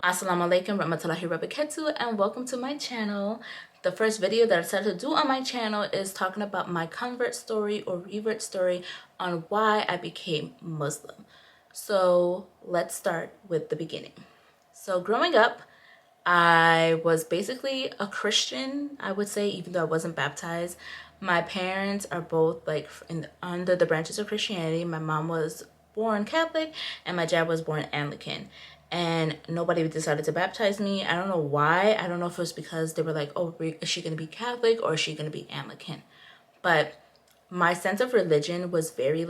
Assalamualaikum warahmatullahi wabarakatuh, and welcome to my channel. The first video that I decided to do on my channel is talking about my convert story or revert story on why I became Muslim. So let's start with the beginning. So growing up, I was basically a Christian, I would say, even though I wasn't baptized. My parents are both under the branches of Christianity. My mom was born Catholic and my dad was born Anglican. And nobody decided to baptize me. I don't know why. I don't know if it was because they were like, oh, is she going to be Catholic or is she going to be Anglican? But my sense of religion was very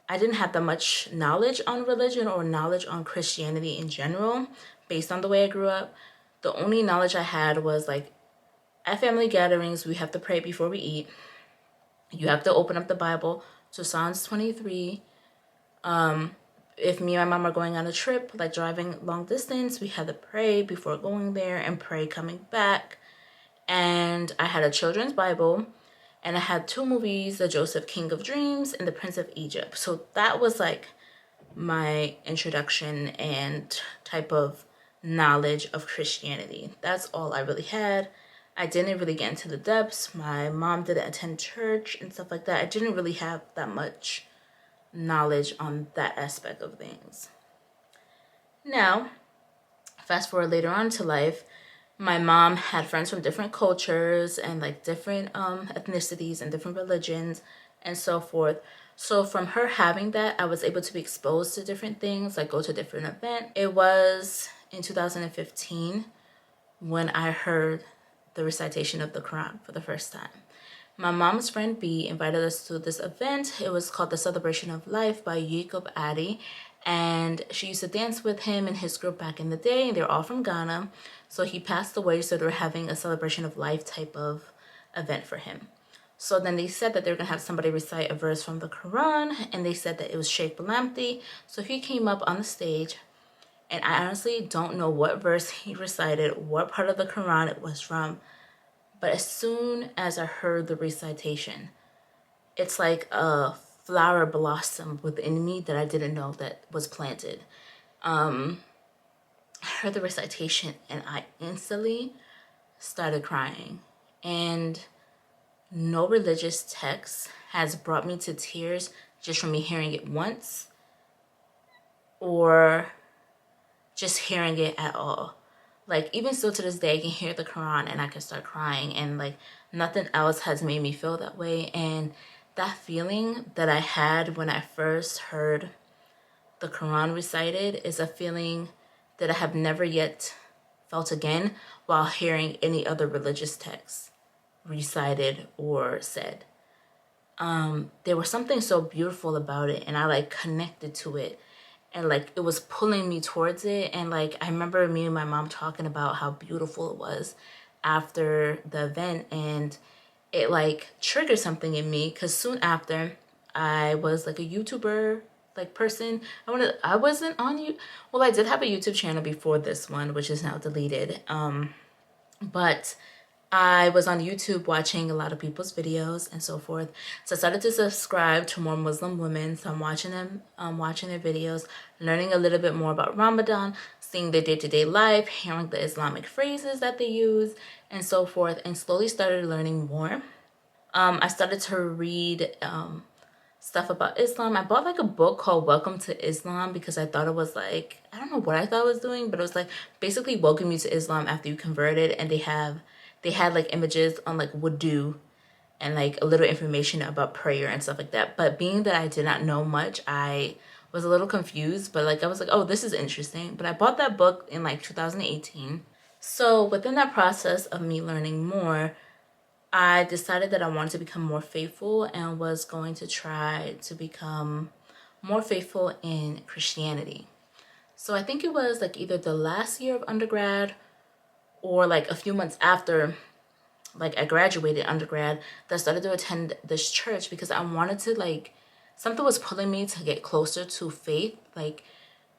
I didn't have that much knowledge on religion or knowledge on Christianity in general based on the way I grew up. The only knowledge I had was at family gatherings, we have to pray before we eat. You have to open up the Bible to Psalms 23. If me and my mom are going on a trip, like driving long distance, we had to pray before going there and pray coming back. And I had a children's Bible, and I had two movies, The Joseph King of Dreams and The Prince of Egypt. So that was my introduction and type of knowledge of Christianity. That's all I really had. I didn't really get into the depths. My mom didn't attend church and stuff like that. I didn't really have that much knowledge on that aspect of things. Now, fast forward later on to life, my mom had friends from different cultures and different ethnicities and different religions and so forth. So from her having that, I was able to be exposed to different things, go to different events. It was in 2015 when I heard the recitation of the Quran for the first time. My mom's friend B invited us to this event. It was called the Celebration of Life by Jacob Addy. And she used to dance with him and his group back in the day. And they're all from Ghana. So he passed away. So they were having a celebration of life type of event for him. So then they said that they were going to have somebody recite a verse from the Quran. And they said that it was Sheikh Balamti. So he came up on the stage. And I honestly don't know what verse he recited, what part of the Quran it was from. But as soon as I heard the recitation, it's like a flower blossomed within me that I didn't know that was planted. I heard the recitation and I instantly started crying. And no religious text has brought me to tears just from me hearing it once or just hearing it at all. Even still to this day, I can hear the Quran and I can start crying, and nothing else has made me feel that way. And that feeling that I had when I first heard the Quran recited is a feeling that I have never yet felt again while hearing any other religious text recited or said. There was something so beautiful about it, and I connected to it. And it was pulling me towards it. And I remember me and my mom talking about how beautiful it was after the event, and it triggered something in me, because soon after I was a YouTuber person. I wasn't on you. Well, I did have a YouTube channel before this one, which is now deleted. But I was on YouTube watching a lot of people's videos and so forth. So I started to subscribe to more Muslim women. So I'm watching them, watching their videos, learning a little bit more about Ramadan, seeing their day-to-day life, hearing the Islamic phrases that they use and so forth, and slowly started learning more. I started to read stuff about Islam. I bought a book called Welcome to Islam because I thought it was I don't know what I thought it was doing, but it was basically welcome you to Islam after you converted. And they had images on wudu and a little information about prayer and stuff like that. But being that I did not know much, I was a little confused, but I was oh, this is interesting. But I bought that book in 2018. So within that process of me learning more, I decided that I wanted to become more faithful and was going to try to become more faithful in Christianity. So I think it was either the last year of undergrad or a few months after I graduated undergrad that I started to attend this church, because I wanted to something was pulling me to get closer to faith.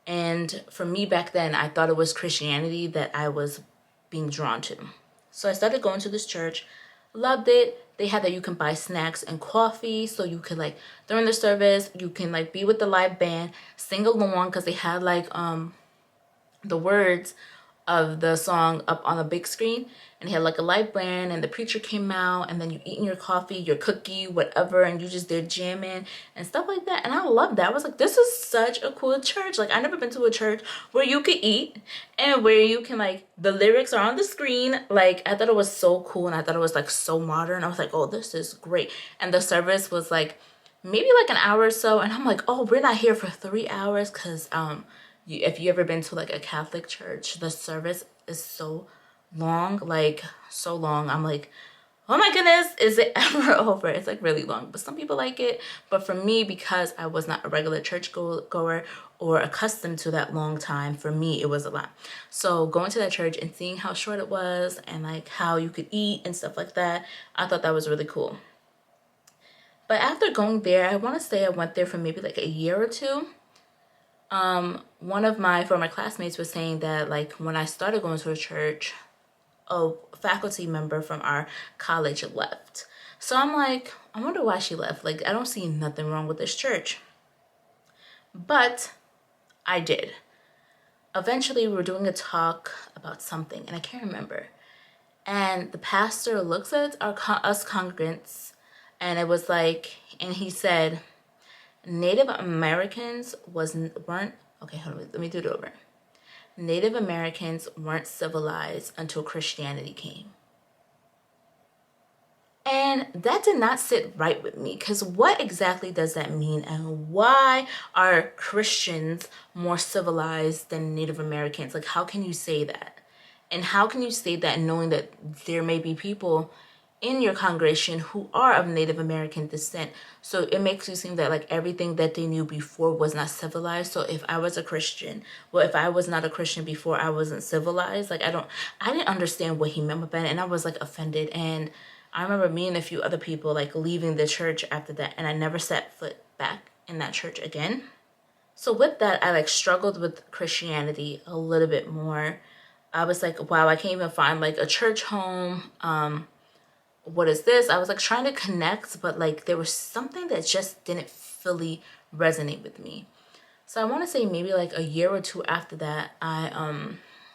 And for me back then, I thought it was Christianity that I was being drawn to. So I started going to this church, loved it. They had that you can buy snacks and coffee, so you could during the service you can be with the live band, sing along, because they had the words of the song up on the big screen, and he had like a live band, and the preacher came out, and then you eating your coffee, your cookie, whatever, and you just there jamming and stuff like that. And I loved that. I was like, this is such a cool church. Like, I never been to a church where you could eat and where you can, like, the lyrics are on the screen. Like, I thought it was so cool, and I thought it was like so modern. I was like, oh, this is great. And the service was like maybe like an hour or so, and I'm like, oh, we're not here for 3 hours, because if you ever been to like a Catholic church, the service is so long, like so long. I'm like, oh my goodness, is it ever over? It's like really long, but some people like it. But for me, because I was not a regular church goer or accustomed to that long time, for me it was a lot. So going to that church and seeing how short it was, and like how you could eat and stuff like that, I thought that was really cool. But after going there, I want to say I went there for maybe like a year or two. One of my former classmates was saying that, like, when I started going to a church, a faculty member from our college left. So I'm like, I wonder why she left. Like, I don't see nothing wrong with this church. But I did. Eventually, we were doing a talk about something, and I can't remember. And the pastor looks at us congregants, and it was like, and he said, Native Americans weren't, okay, hold on, let me do it over. Native Americans weren't civilized until Christianity came. And that did not sit right with me, because what exactly does that mean? And why are Christians more civilized than Native Americans? Like, how can you say that? And how can you say that knowing that there may be people in your congregation who are of Native American descent? So it makes you seem that like everything that they knew before was not civilized. So if I was a Christian, well, if I was not a Christian before, I wasn't civilized. Like, I didn't understand what he meant by that, and I was like offended. And I remember me and a few other people like leaving the church after that, and I never set foot back in that church again. So with that, I like struggled with Christianity a little bit more. I was like, wow, I can't even find like a church home. What is this? I was like trying to connect, but like there was something that just didn't fully resonate with me. So I want to say maybe like a year or two after that, I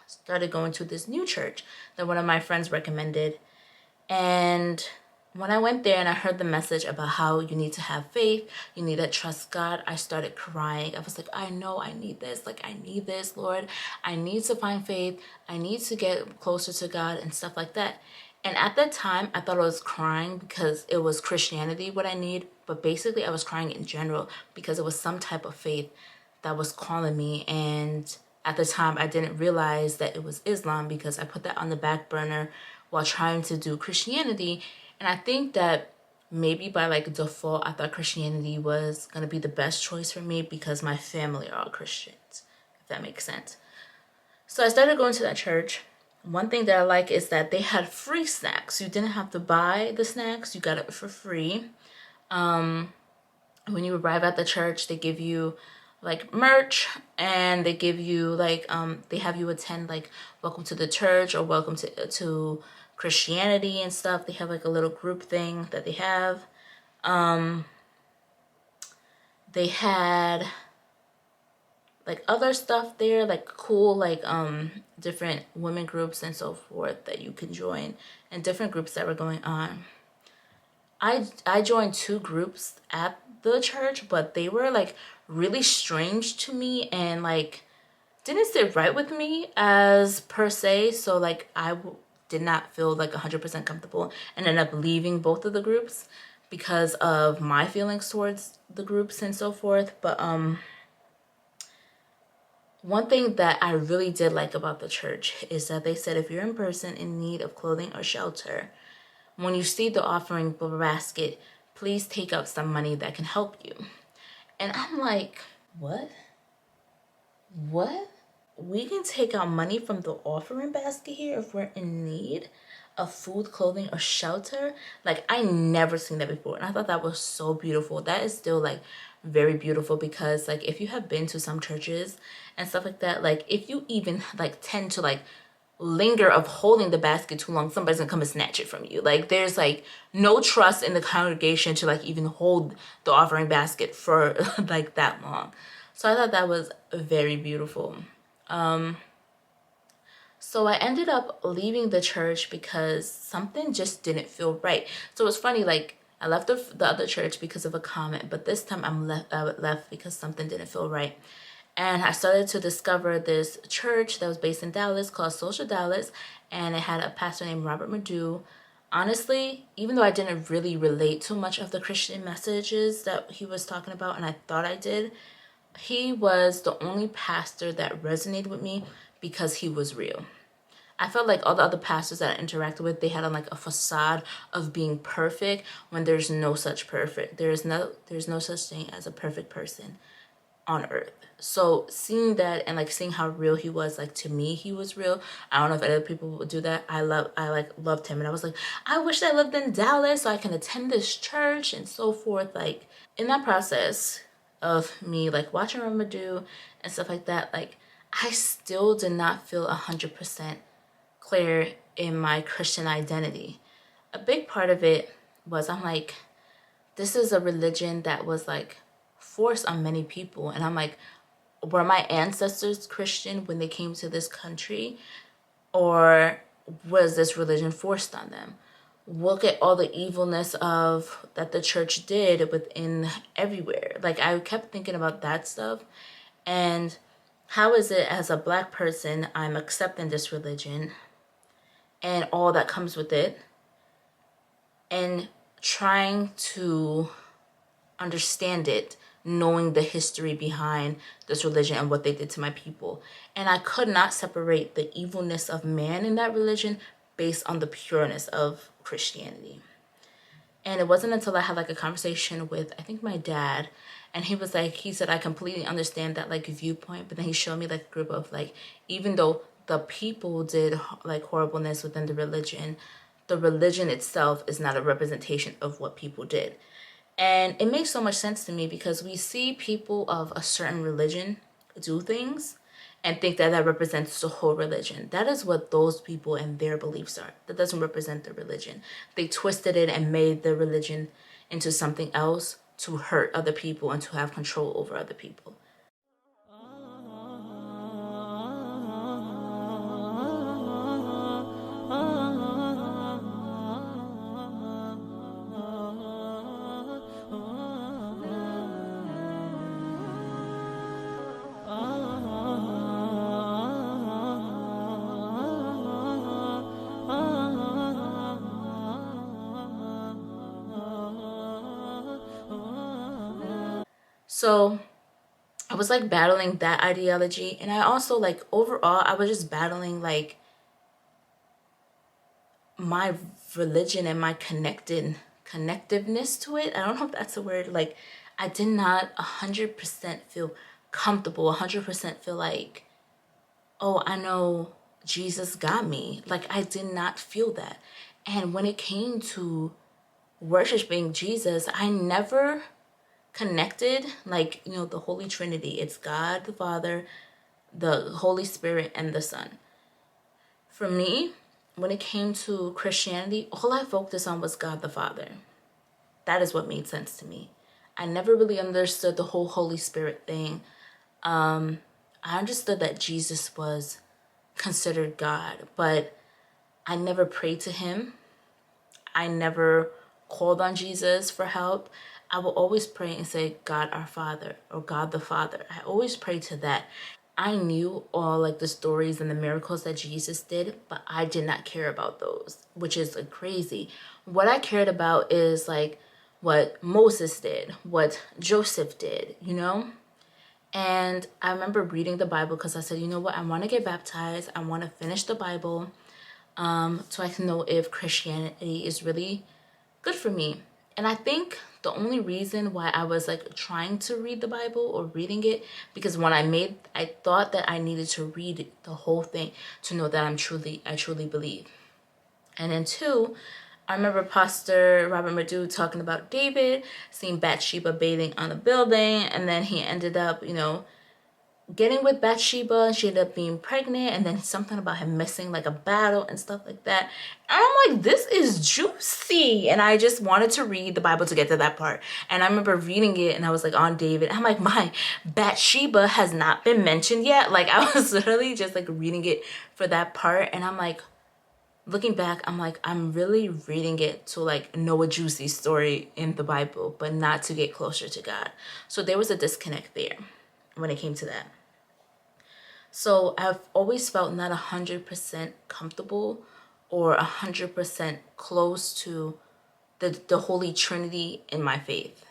started going to this new church that one of my friends recommended. And when I went there and I heard the message about how you need to have faith, you need to trust God, I started crying. I was like, I know I need this. Like, I need this, Lord. I need to find faith. I need to get closer to God and stuff like that. And at that time, I thought I was crying because it was Christianity what I need. But basically, I was crying in general because it was some type of faith that was calling me. And at the time, I didn't realize that it was Islam because I put that on the back burner while trying to do Christianity. And I think that maybe by like default, I thought Christianity was going to be the best choice for me because my family are all Christians, if that makes sense. So I started going to that church. One thing that I like is that they had free snacks. You didn't have to buy the snacks. You got it for free. When you arrive at the church, they give you like merch, and they give you like they have you attend like welcome to the church or welcome to Christianity and stuff. They have like a little group thing that they have. They had like other stuff there, like cool like different women groups and so forth that you can join, and different groups that were going on. I joined 2 groups at the church, but they were like really strange to me and like didn't sit right with me as per se. So like I did not feel like 100% comfortable and ended up leaving both of the groups because of my feelings towards the groups and so forth. But one thing that I really did like about the church is that they said if you're a person in need of clothing or shelter, when you see the offering basket, please take out some money that can help you. And I'm like, what? What? We can take out money from the offering basket here if we're in need of food, clothing, or shelter? Like, I never seen that before. And I thought that was so beautiful. That is still like very beautiful because like if you have been to some churches and stuff like that, like if you even like tend to like linger of holding the basket too long, somebody's gonna come and snatch it from you. Like there's like no trust in the congregation to like even hold the offering basket for like that long. So I thought that was very beautiful. So So I ended up leaving the church because something just didn't feel right. So it's funny, like I left the other church because of a comment, but this time I left because something didn't feel right. And I started to discover this church that was based in Dallas called Social Dallas, and it had a pastor named Robert Madu. Honestly, even though I didn't really relate to much of the Christian messages that he was talking about, and I thought I did, he was the only pastor that resonated with me because he was real. I felt like all the other pastors that I interacted with, they had on like a facade of being perfect when there's no such perfect. There's no such thing as a perfect person on earth. So seeing that and like seeing how real he was, like to me he was real. I don't know if other people would do that. I loved him, and I was like, I wish I lived in Dallas so I can attend this church and so forth. Like in that process of me like watching Ramadan and stuff like that, like I still did not feel 100% clear in my Christian identity. A big part of it was I'm like, this is a religion that was like forced on many people, and I'm like, were my ancestors Christian when they came to this country, or was this religion forced on them? Look at all the evilness of that the church did within everywhere. Like I kept thinking about that stuff, and how is it as a Black person I'm accepting this religion and all that comes with it, and trying to understand it, knowing the history behind this religion and what they did to my people. And I could not separate the evilness of man in that religion based on the pureness of Christianity. And it wasn't until I had like a conversation with, I think, my dad, and he said, I completely understand that like viewpoint, but then he showed me like a group of like, even though the people did like horribleness within the religion itself is not a representation of what people did. And it makes so much sense to me because we see people of a certain religion do things and think that that represents the whole religion. That is what those people and their beliefs are. That doesn't represent the religion. They twisted it and made the religion into something else to hurt other people and to have control over other people. So I was like battling that ideology, and I also like overall I was just battling like my religion and my connectiveness to it. I don't know if that's a word. Like I did not 100% feel comfortable, 100% feel like, oh, I know Jesus got me. Like I did not feel that. And when it came to worshiping Jesus, I never connected like, the Holy Trinity. It's God the Father, the Holy Spirit, and the Son. For me, when it came to Christianity, all I focused on was God the Father. That is what made sense to me. I never really understood the whole Holy Spirit thing. I understood that Jesus was considered God, but I never prayed to him. I never called on Jesus for help. I will always pray and say, God our Father, or God the Father. I always pray to that. I knew all like the stories and the miracles that Jesus did, but I did not care about those, which is like crazy. What I cared about is like what Moses did, what Joseph did, And I remember reading the Bible because I said, you know what, I want to get baptized. I want to finish the Bible so I can know if Christianity is really good for me. And I think the only reason why I was like trying to read the Bible or reading it, because when I thought that I needed to read the whole thing to know that I truly believe. And then two, I remember Pastor Robert Madu talking about David seeing Bathsheba bathing on a building, and then he ended up, getting with Bathsheba, and she ended up being pregnant, and then something about him missing like a battle and stuff like that. And I'm like, this is juicy. And I just wanted to read the Bible to get to that part. And I remember reading it, and I was like on David. I'm like, my Bathsheba has not been mentioned yet. Like, I was literally just like reading it for that part. And I'm like, looking back, I'm like, I'm really reading it to like know a juicy story in the Bible, but not to get closer to God. So there was a disconnect there when it came to that. So I've always felt not 100% comfortable or 100% close to the Holy Trinity in my faith.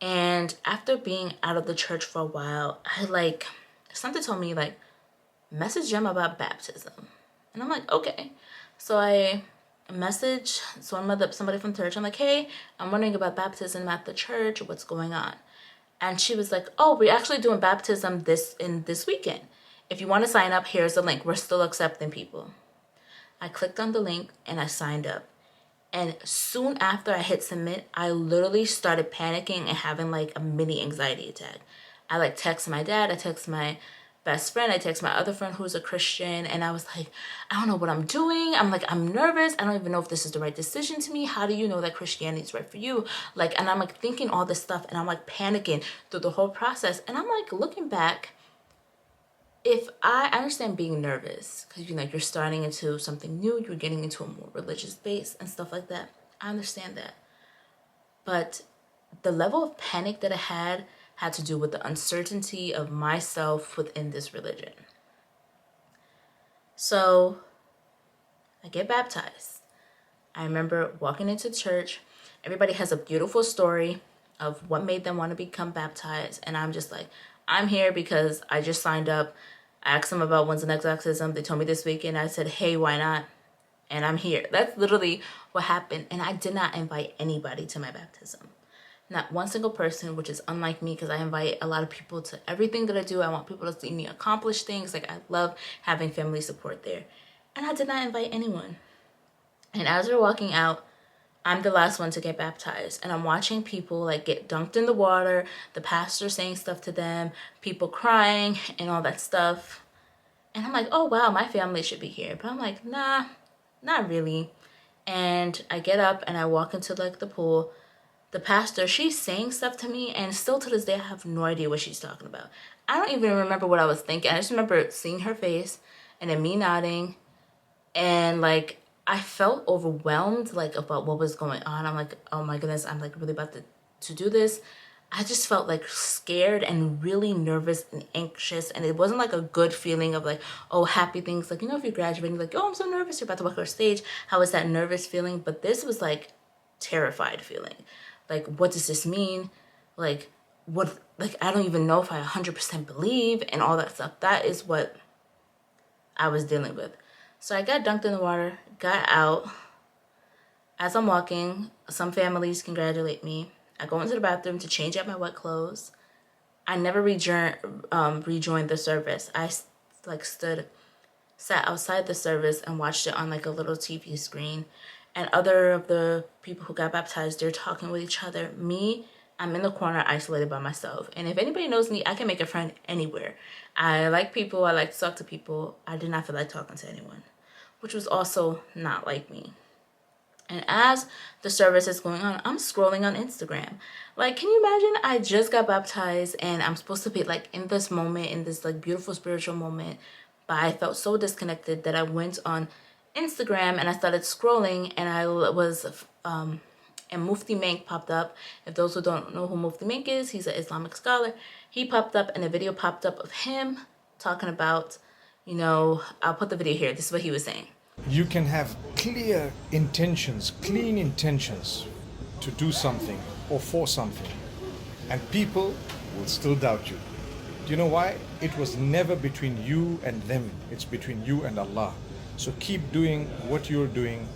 And after being out of the church for a while, something told me like, message them about baptism. And I'm like, okay. So I messaged somebody from church. I'm like, hey, I'm wondering about baptism at the church. What's going on? And she was like, oh, we're actually doing baptism this weekend. If you want to sign up, here's the link. We're still accepting people. I clicked on the link and I signed up. And soon after I hit submit, I literally started panicking and having like a mini anxiety attack. I like text my dad, I text my best friend, I text my other friend who's a Christian, and I was like, I don't know what I'm doing. I'm like, I'm nervous. I don't even know if this is the right decision to me. How do you know that Christianity is right for you? Like, and I'm like thinking all this stuff, and I'm like panicking through the whole process. And I'm like looking back, if I understand being nervous, because you're starting into something new, you're getting into a more religious base and stuff like that. I understand that. But the level of panic that I had to do with the uncertainty of myself within this religion. So I get baptized. I remember walking into church. Everybody has a beautiful story of what made them want to become baptized. And I'm just like, I'm here because I just signed up. I asked them about when's the next baptism. They told me this weekend. I said, hey, why not? And I'm here. That's literally what happened. And I did not invite anybody to my baptism. Not one single person, which is unlike me because I invite a lot of people to everything that I do. I want people to see me accomplish things. Like, I love having family support there. And I did not invite anyone. And as we're walking out, I'm the last one to get baptized. And I'm watching people like get dunked in the water, the pastor saying stuff to them, people crying and all that stuff. And I'm like, oh, wow, my family should be here. But I'm like, nah, not really. And I get up and I walk into like the pool. The pastor, she's saying stuff to me, and still to this day, I have no idea what she's talking about. I don't even remember what I was thinking. I just remember seeing her face and then me nodding, and like I felt overwhelmed like about what was going on. I'm like, oh my goodness, I'm like really about to do this. I just felt like scared and really nervous and anxious, and it wasn't like a good feeling of like, oh, happy things. Like, if you're graduating, like, oh, I'm so nervous, you're about to walk on stage. How is that nervous feeling? But this was like terrified feeling. Like, what does this mean? Like, what, like, I don't even know if I 100% believe and all that stuff. That is what I was dealing with. So I got dunked in the water, got out. As I'm walking, some families congratulate me. I go into the bathroom to change out my wet clothes. I never rejoined the service. I sat outside the service and watched it on like a little TV screen. And other of the people who got baptized, they're talking with each other. Me, I'm in the corner isolated by myself. And if anybody knows me, I can make a friend anywhere. I like people. I like to talk to people. I did not feel like talking to anyone, which was also not like me. And as the service is going on, I'm scrolling on Instagram. Like, can you imagine? I just got baptized and I'm supposed to be like in this moment, in this like beautiful spiritual moment. But I felt so disconnected that I went on Instagram and I started scrolling, and I was and Mufti Menk popped up. If those who don't know who Mufti Menk is, he's an Islamic scholar. He popped up and a video popped up of him talking about, I'll put the video here. This is what he was saying. You can have clear intentions, clean intentions to do something or for something, and people will still doubt you. Do you know why? It was never between you and them. It's between you and Allah. So keep doing what you're doing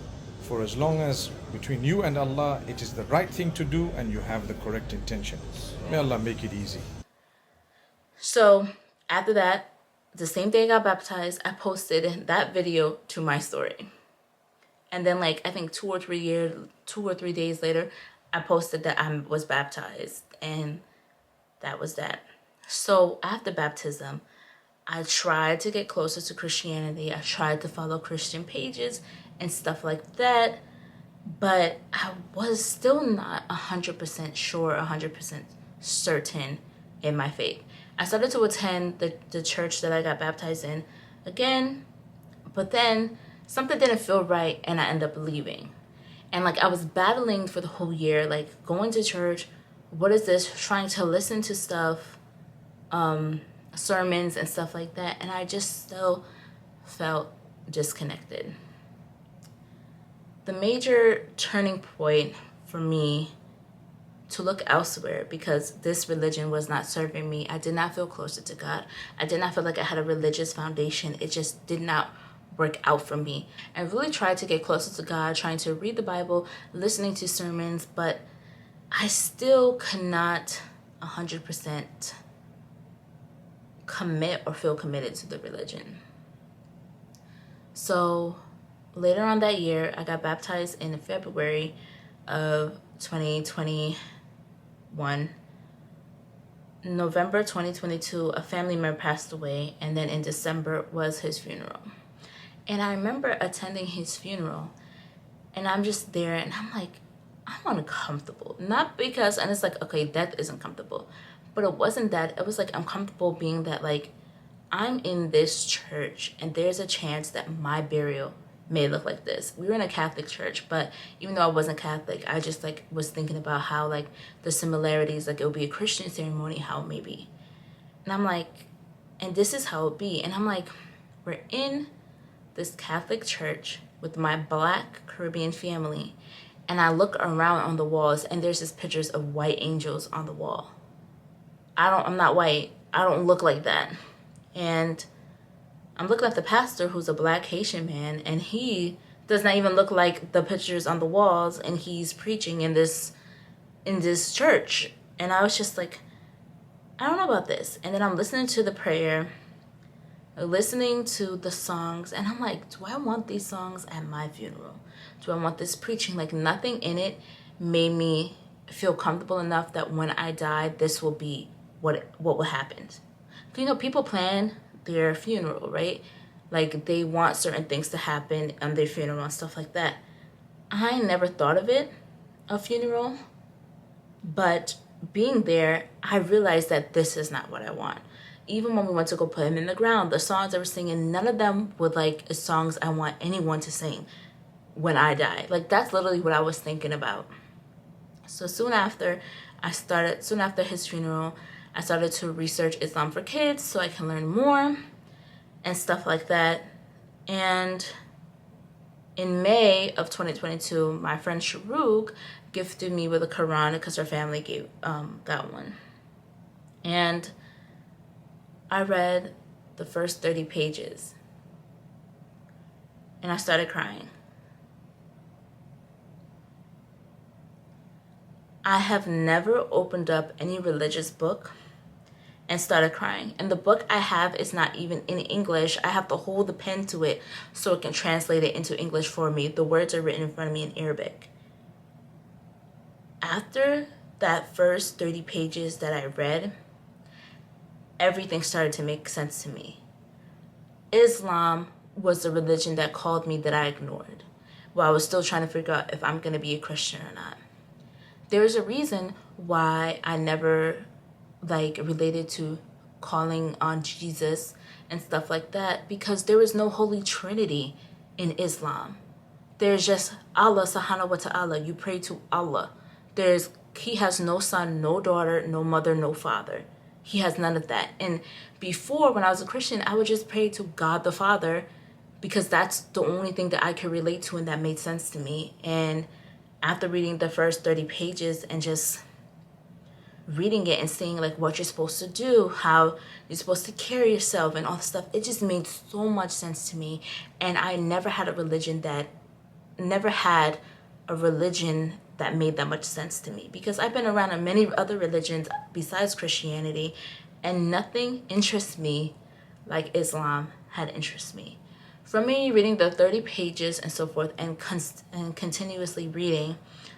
for as long as between you and Allah it is the right thing to do and you have the correct intention. May Allah make it easy. So after that, the same day I got baptized, I posted that video to my story. And then like, I think 2 or 3 days later, I posted that I was baptized, and that was that. So after baptism, I tried to get closer to Christianity. I tried to follow Christian pages and stuff like that, but I was still not 100% sure, 100% certain in my faith. I started to attend the church that I got baptized in again, but then something didn't feel right and I ended up leaving. And like I was battling for the whole year, like going to church, what is this? Trying to listen to stuff, sermons and stuff like that, and I just still felt disconnected. The major turning point for me to look elsewhere, because this religion was not serving me. I did not feel closer to God. I did not feel like I had a religious foundation. It just did not work out for me. I really tried to get closer to God, trying to read the Bible, listening to sermons, but I still could not 100% commit or feel committed to the religion. So later on that year, I got baptized in February of 2021. November 2022, a family member passed away, and then in December was his funeral. And I remember attending his funeral, and I'm just there, and I'm like, I'm uncomfortable. Not because, and it's like, okay, death isn't comfortable, but it wasn't that. It was like I'm comfortable being that, like, I'm in this church, and there's a chance that my burial may look like this. We were in a Catholic church, but even though I wasn't Catholic, I just like was thinking about how like the similarities, like it would be a Christian ceremony, how it may be. And I'm like, and this is how it be. And I'm like, we're in this Catholic church with my Black Caribbean family, and I look around on the walls, and there's just pictures of white angels on the wall. I'm not white. I don't look like that. And I'm looking at the pastor, who's a Black Haitian man, and he does not even look like the pictures on the walls, and he's preaching in this church. And I was just like, I don't know about this. And then I'm listening to the prayer, listening to the songs, and I'm like, do I want these songs at my funeral? Do I want this preaching? Like, nothing in it made me feel comfortable enough that when I die, this will be what will happen. You know, people plan their funeral, right? Like, they want certain things to happen on their funeral and stuff like that. I never thought of it, a funeral, but being there, I realized that this is not what I want. Even when we went to go put him in the ground, the songs I was singing, none of them were like songs I want anyone to sing when I die. Like, that's literally what I was thinking about. So soon after his funeral, I started to research Islam for kids so I can learn more and stuff like that. And in May of 2022, my friend Sharuk gifted me with a Quran because her family got one. And I read the first 30 pages and I started crying. I have never opened up any religious book and started crying. And the book I have is not even in English. I have to hold the pen to it so it can translate it into English for me. The words are written in front of me in Arabic. After that first 30 pages that I read, everything started to make sense to me. Islam was the religion that called me that I ignored, while I was still trying to figure out if I'm going to be a Christian or not. There's a reason why I never related to calling on Jesus and stuff like that, because there is no Holy Trinity in Islam. There's just Allah subhanahu wa ta'ala. You pray to Allah. He has no son, no daughter, no mother, no father. He has none of that. And before, when I was a Christian, I would just pray to God the Father, because that's the only thing that I could relate to and that made sense to me. And after reading the first 30 pages and just reading it and seeing what you're supposed to do, how you're supposed to carry yourself and all this stuff, it just made so much sense to me. And I never had a religion that made that much sense to me, because I've been around many other religions besides Christianity, and nothing interests me like Islam had interested me. From me reading the 30 pages and so forth and continuously reading,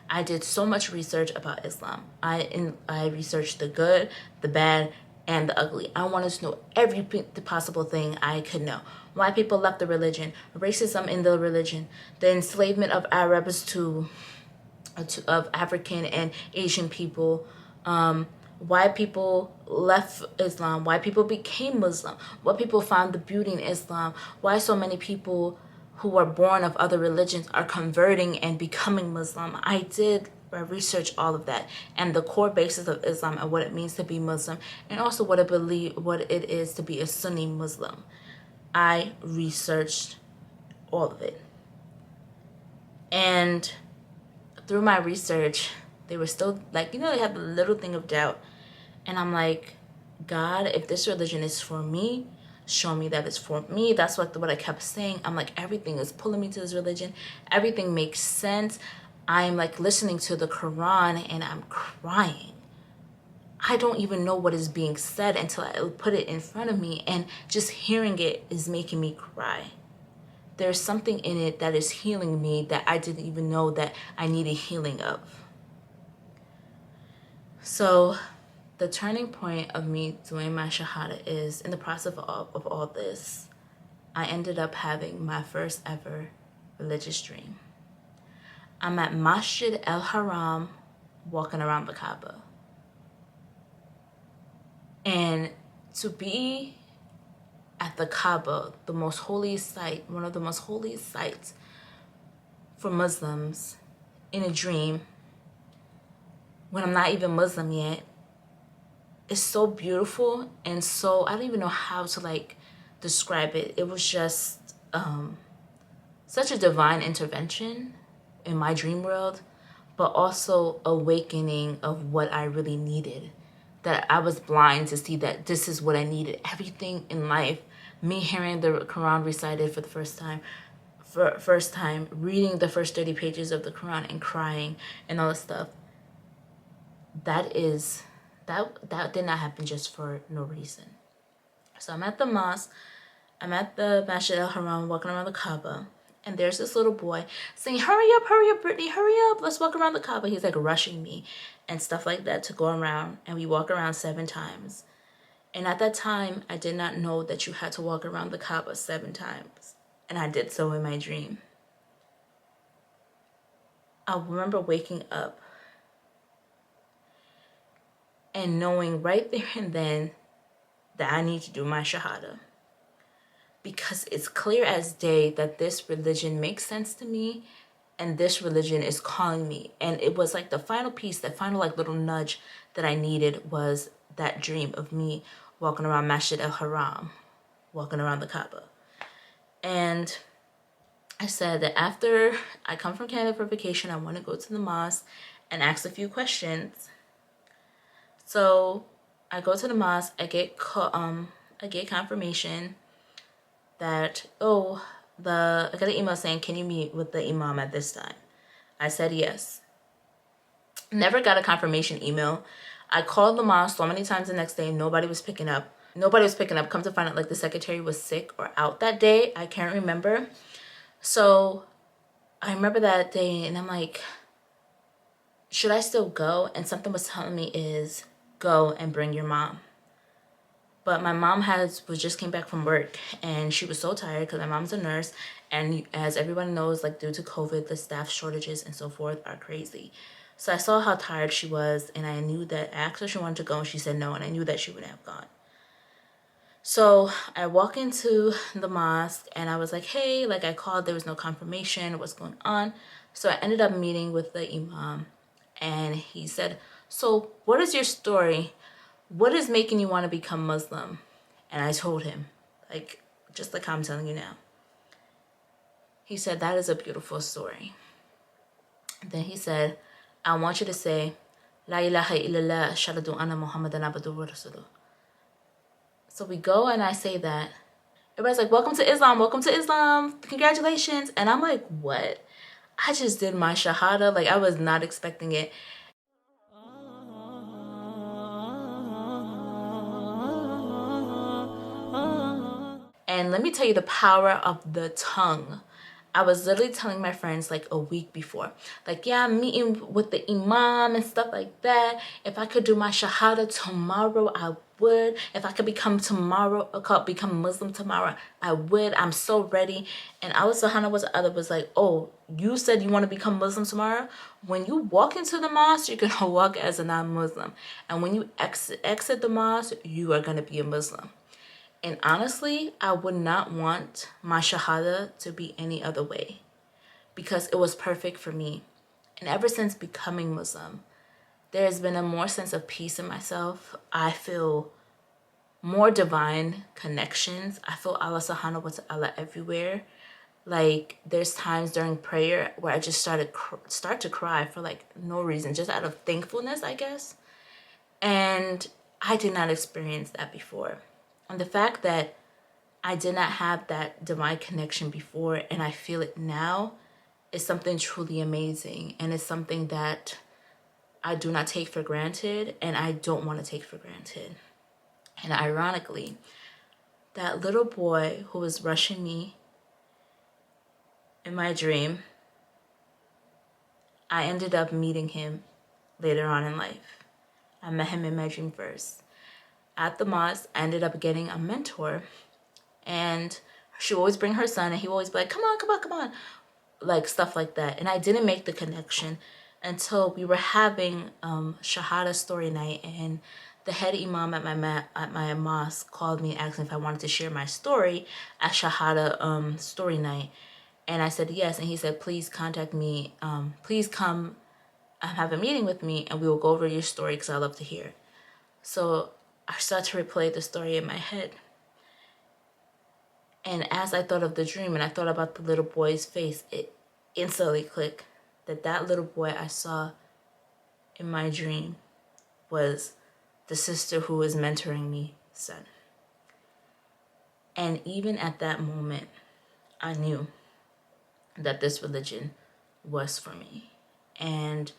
I did so much research about Islam. I researched the good, the bad, and the ugly. I wanted to know every possible thing I could know. Why people left the religion, racism in the religion, the enslavement of Arabs of African and Asian people, why people left Islam, why people became Muslim, what people found the beauty in Islam, why so many people who are born of other religions are converting and becoming Muslim. I researched all of that and the core basis of Islam and what it means to be Muslim, and also what it is to be a Sunni Muslim. I researched all of it. And through my research, they were still like, they have a little thing of doubt. And I'm like, God, if this religion is for me, show me that it's for me. That's what I kept saying. I'm like, everything is pulling me to this religion. Everything makes sense. I'm like listening to the Quran and I'm crying. I don't even know what is being said until I put it in front of me, and just hearing it is making me cry. There's something in it that is healing me that I didn't even know that I needed healing of. So the turning point of me doing my Shahada is, in the process of all this, I ended up having my first ever religious dream. I'm at Masjid al-Haram walking around the Kaaba. And to be at the Kaaba, the most holy site, one of the most holy sites for Muslims, in a dream, when I'm not even Muslim yet, is so beautiful and so, I don't even know how to describe it. It was just such a divine intervention in my dream world, but also awakening of what I really needed. That I was blind to see that this is what I needed. Everything in life, me hearing the Quran recited for the first time, reading the first 30 pages of the Quran and crying and all this stuff, that did not happen just for no reason. So I'm at the mosque, I'm at the Masjid al-Haram walking around the Kaaba, and there's this little boy saying, hurry up, Brittany, hurry up, let's walk around the Kaaba. He's like rushing me and stuff like that to go around, and we walk around 7 times. And at that time, I did not know that you had to walk around the Kaaba 7 times, and I did so in my dream. I remember waking up and knowing right there and then that I need to do my Shahada. Because it's clear as day that this religion makes sense to me and this religion is calling me. And it was like the final piece, that final little nudge that I needed was that dream of me walking around Masjid al-Haram, walking around the Kaaba. And I said that after I come from Canada for vacation, I want to go to the mosque and ask a few questions. So I go to the mosque, I get confirmation that, I got an email saying, can you meet with the imam at this time? I said yes. Never got a confirmation email. I called the mosque so many times the next day, nobody was picking up. Come to find out the secretary was sick or out that day. I can't remember. So I remember that day and I'm like, should I still go? And something was telling me is go and bring your mom. But my mom just came back from work and she was so tired because my mom's a nurse, and as everyone knows, due to COVID, the staff shortages and so forth are crazy. So I saw how tired she was, and I knew that I asked her if she wanted to go and she said no, and I knew that she wouldn't have gone. So I walk into the mosque and I was like, hey, I called, there was no confirmation, what's going on? So I ended up meeting with the imam and he said, so what is your story? What is making you want to become Muslim? And I told him, just like I'm telling you now. He said, that is a beautiful story. Then he said, I want you to say, La ilaha illallah, ashhadu anna Muhammadan abduhu wa rasuluh. So we go and I say that. Everybody's like, welcome to Islam, congratulations. And I'm like, what? I just did my Shahada. I was not expecting it. And let me tell you the power of the tongue. I was literally telling my friends a week before, yeah, I'm meeting with the imam and stuff like that. If I could do my Shahada tomorrow, I would. If I could become Muslim tomorrow, I would. I'm so ready. And Allah subhanahu wa ta'ala was like, oh, you said you want to become Muslim tomorrow? When you walk into the mosque, you're going to walk as a non-Muslim. And when you exit the mosque, you are going to be a Muslim. And honestly, I would not want my shahada to be any other way, because it was perfect for me. And ever since becoming Muslim, there has been a more sense of peace in myself. I feel more divine connections. I feel Allah subhanahu wa ta'ala everywhere. Like, there's times during prayer where I just start to cry for like no reason, just out of thankfulness, I guess. And I did not experience that before. And the fact that I did not have that divine connection before and I feel it now is something truly amazing. And it's something that I do not take for granted, and I don't want to take for granted. And ironically, that little boy who was rushing me in my dream, I ended up meeting him later on in life. I met him in my dream first. At the mosque, I ended up getting a mentor, and she would always bring her son, and he would always be like, come on, come on, come on, like stuff like that. And I didn't make the connection until we were having Shahada story night, and the head imam at my mosque called me asking if I wanted to share my story at Shahada story night. And I said yes, and he said, please contact me, please come have a meeting with me and we will go over your story because I love to hear it. So I started to replay the story in my head. And as I thought of the dream and I thought about the little boy's face, it instantly clicked that that little boy I saw in my dream was the sister who was mentoring me, son. And even at that moment, I knew that this religion was for me. And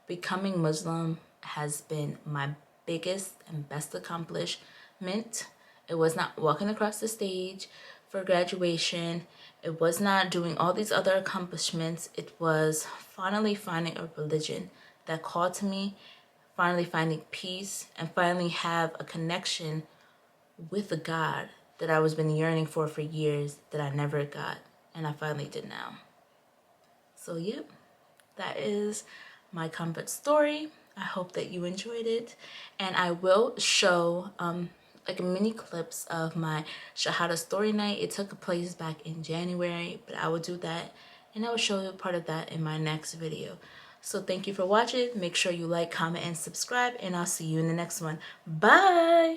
becoming Muslim has been my biggest and best accomplishment. It was not walking across the stage for graduation. It was not doing all these other accomplishments. It was finally finding a religion that called to me, finally finding peace, and finally have a connection with a God that I was been yearning for years that I never got, and I finally did now. So yep, that is my comfort story. I hope that you enjoyed it, and I will show like mini clips of my Shahada story night. It took place back in January, but I will do that, and I will show you part of that in my next video. So thank you for watching. Make sure you like, comment, and subscribe, and I'll see you in the next one. Bye!